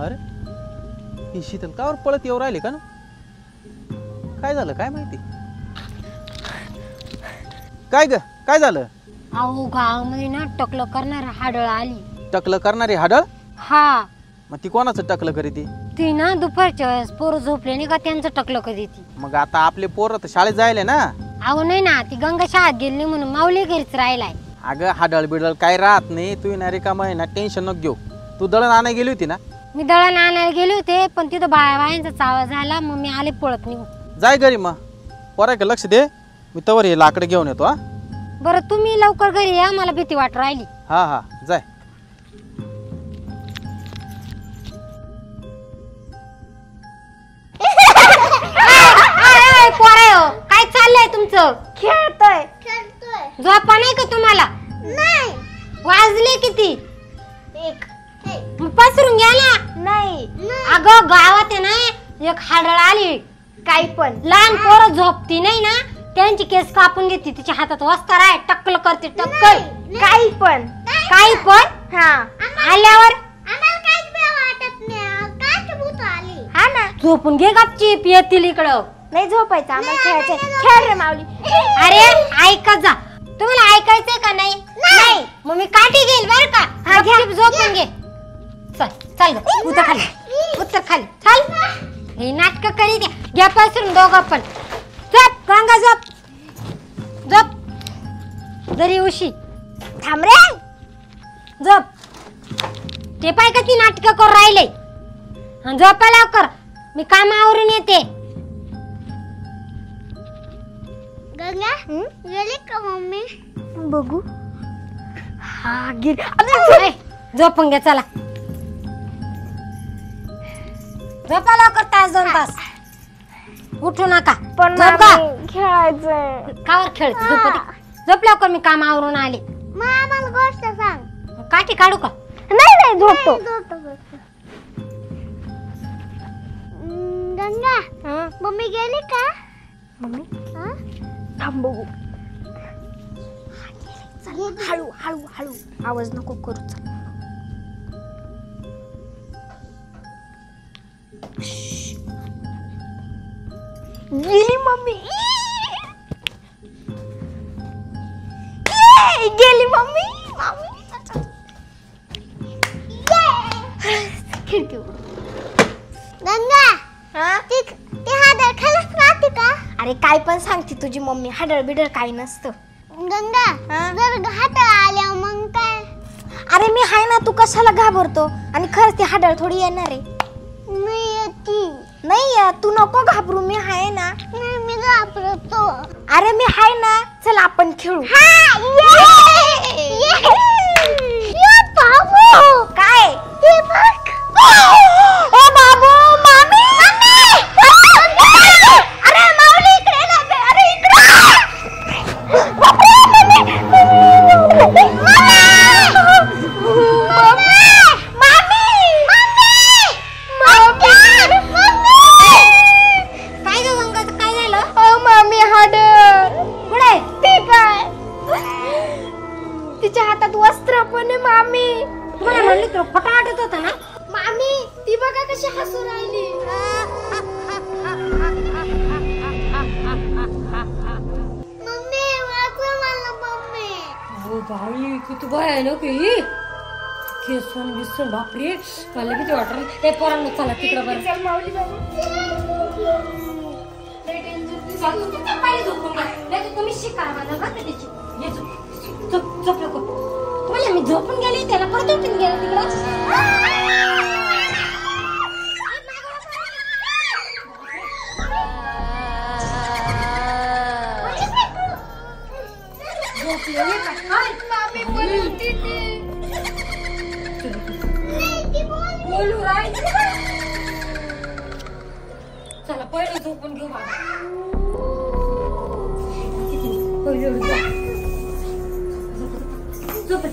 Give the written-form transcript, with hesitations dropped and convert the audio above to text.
अरे ही शीतल कावर पळत येऊ राहिली का ना? काय झालं काय माहिती? काय ग काय झालं? अहो गावामध्ये ना टकलं करणारी हाडळ आली. टकलं करणारी हाडळ? हा. मग ती कोणाचं टकलं करीती? ती ना दुपारच्या वेळेस पोरं झोपले नाही का त्यांचं टकलं करीती. मग आता आपले पोरं तर शाळेत जायले ना? अहो नाही ना, ती गंगा शाळेत गेली म्हणून माऊली घरीच राहिलाय. अगं हाडळ बिडळ काय राहत नाही, तू ना रिकाम आहे ना, टेन्शन नको घेऊ. तू दळण आणायला गेली होती ना? मी दळण आणायला गेले होते पण तिथं बायांचा चावा झाला मग मी आले पळत निघून. जाय घरी मग, पोराकडे लक्ष दे, मी तवर हे लाकडं घेऊन येतो. हा बरं तुम्ही लवकर घरी या, मला भीती वाट राहिली. हा हा जाय. काय चाललंय तुमचं? खेळतोय. झोपा नाही का तुम्हाला? नाही. वाजले किती? एक. मग पसरून घ्या ना. नाही. अगं गावात आहे ना एक हाडळ आली. काही पण लहान पोरं झोपती नाही ना, त्यांची केस कापून घेते, तिच्या हातात वस्तार आहे, टक्कल करते टक्कल. काही पण काही पण हा. आल्यावर आम्हाला काहीच बी वाटत नाही. काय भूत आली? हा ना. झोपून घे गपचीप, येतील इकडं. नाही झोपायचं, आम्हाला खेळायचंय. खेळ रे माऊली. अरे ऐकत जा. तुम्हाला ऐकायचंय का नाही? नाही. मग मी काठी घेईल बर का? हा, घ्या. गपचीप झोपून घे. चल चल ग, उतर खाली, उतर खाली, चल. हे नाटक करी द्या. घ्या पसरून दोघं पण. झोप गंगा, झोप झोप. जरी उशी थांब रे. झोप. ते पाय का ती नाटक करून राहिले. झोपा लवकर, मी कामावरून येते. गंगा गेली का मम्मी? बघू. हा गेली. झोपून घ्या चला. झोपा लवकर, तास 2 तास. उठू नका. पण झोप का? खेळायचंय. कावर खेळते? झोप लवकर, मी कामावरून आले. मग आम्हाला गोष्ट सांग. काठी काढू का? नाही नाही झोपतो. गंगा मम्मी गेली का? मम्मी थांब बघू. हळू हळू हळू, आवाज नको करू. गेली मम्मी. गेली मम्मी. खिडकी गंगा ती हाडळ खालीच राहते का? अरे काय पण सांगते तुझी मम्मी. हाडळ बिडळ काही नसतं. गंगा जर हाडळ आल्या मग काय? अरे मी हाय ना, तू कशाला घाबरतो? आणि खरंच ती हाडळ थोडी येणार आहे. नाही येती. नाही तू नको घाबरू, मी हाय ना. नाही मी घाबरतो. अरे मी हाय ना, चल आपण खेळू. बाबू काय ते बघ. ओ बाबू मामी. अरे माऊली इकडे ना. अरे इकडे. तिच्या हातात वस्त्र पण आहे मामी. तुम्हाला म्हणली तर खोटा वाटत होता ना? मामी ती बघा कशी हसू राहिली. मम्मी वाचव मला मम्मी. हो बाई किती भयानक आहे. केसन बिसन बापरे, मला किती वाटलं. ते पोरांना चला तिकडे बरं. चल माऊली बाबू. तुम्ही शिका मला बघा त्याची. झोप नको. मला मी झोपून गेले, त्याला परत उठून गेले तिकडं. चला पहिले झोपून घेऊ बाबा. झोप.